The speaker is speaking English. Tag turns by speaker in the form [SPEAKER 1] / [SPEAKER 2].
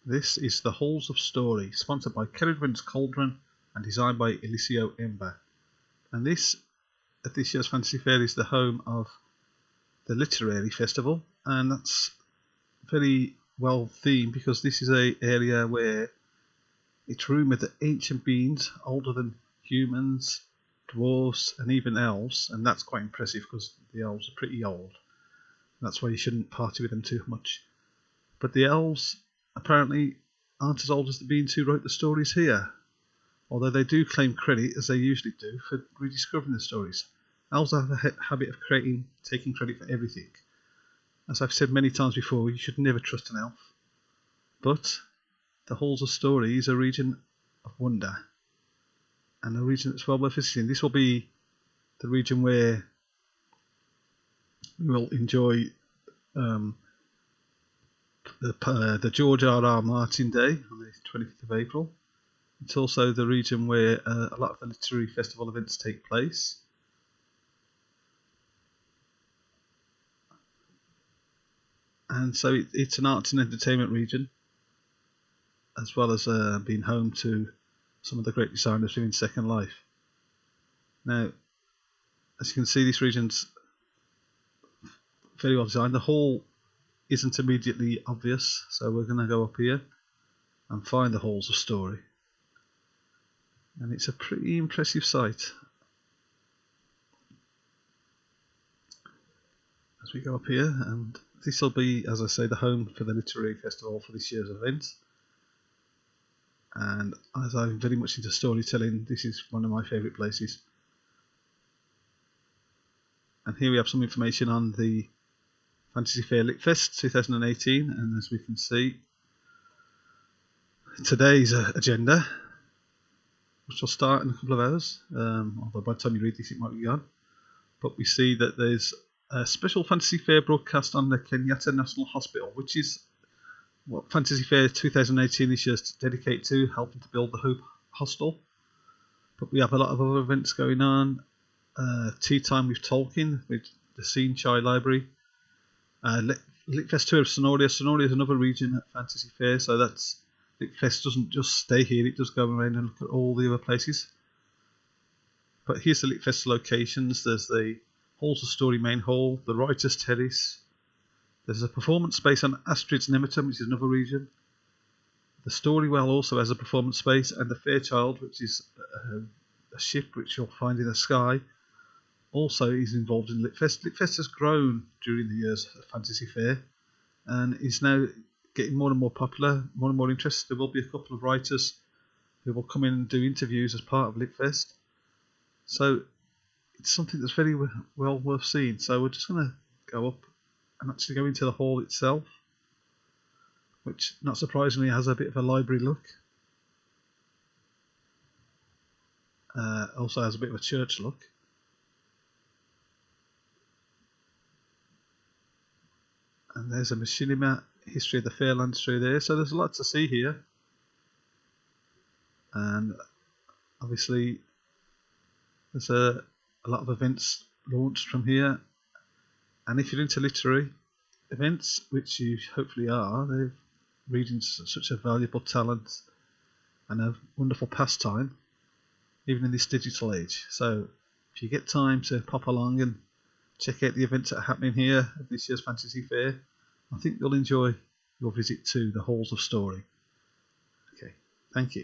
[SPEAKER 1] This is the Halls of Story, sponsored by Cerridwen's Cauldron and designed by Eliseo Emba. And this, at this year's Fantasy Fair, is the home of the Literary Festival, and that's very well themed because this is an area where it's rumoured that ancient beings, older than humans, dwarves and even elves, and that's quite impressive because the elves are pretty old. That's why you shouldn't party with them too much. But the elves apparently aren't as old as the beings who wrote the stories here, although they do claim credit, as they usually do, for rediscovering the stories. Elves have a habit of taking credit for everything. As I've said many times before, you should never trust an elf. But the Halls of Story is a region of wonder, and a region that's well worth visiting. This will be the region where we will enjoy the George R.R. Martin Day on the 25th of April. It's also the region where a lot of the literary festival events take place. And so it's an arts and entertainment region, as well as being home to some of the great designers living Second Life. Now, as you can see, this region's very well designed. The hall isn't immediately obvious, so we're going to go up here and find the Halls of Story. And it's a pretty impressive sight. As we go up here, and this will be, as I say, the home for the Literary Festival for this year's event. And as I'm very much into storytelling, this is one of my favourite places. And here we have some information on the Fantasy Fair Litfest 2018, and as we can see, today's agenda, which will start in a couple of hours, although by the time you read this it might be gone. But we see that there's a special Fantasy Fair broadcast on the Kenyatta National Hospital, which is what Fantasy Fair 2018 this year is dedicated to, helping to build the Hope Hostel. But we have a lot of other events going on. Tea Time with Tolkien, with the Scene Chai Library. Litfest Tour of Sonoria. Sonoria is another region at Fantasy Fair, so that's Litfest doesn't just stay here, it does go around and look at all the other places. But here's the Litfest locations. There's the Halls of Story main hall, the Writers' Terrace. There's a performance space on Astrid's Nemeton, which is another region. The Storywell also has a performance space, and the Fairchild, which is a ship which you'll find in the sky, also is involved in Litfest. Litfest has grown during the years of Fantasy Fair and is now getting more and more popular, more and more interest. There will be a couple of writers who will come in and do interviews as part of Litfest. So it's something that's very well worth seeing. So we're just going to go up and actually go into the hall itself, which not surprisingly has a bit of a library look. Also has a bit of a church look. And there's a machinima history of the Fairlands through there, so there's a lot to see here. And obviously there's a lot of events launched from here, and if you're into literary events, which you hopefully are, they're reading such a valuable talent and a wonderful pastime, even in this digital age. So if you get time to pop along and check out the events that are happening here at this year's Fantasy Fair, I think you'll enjoy your visit to the Halls of Story. Okay, thank you.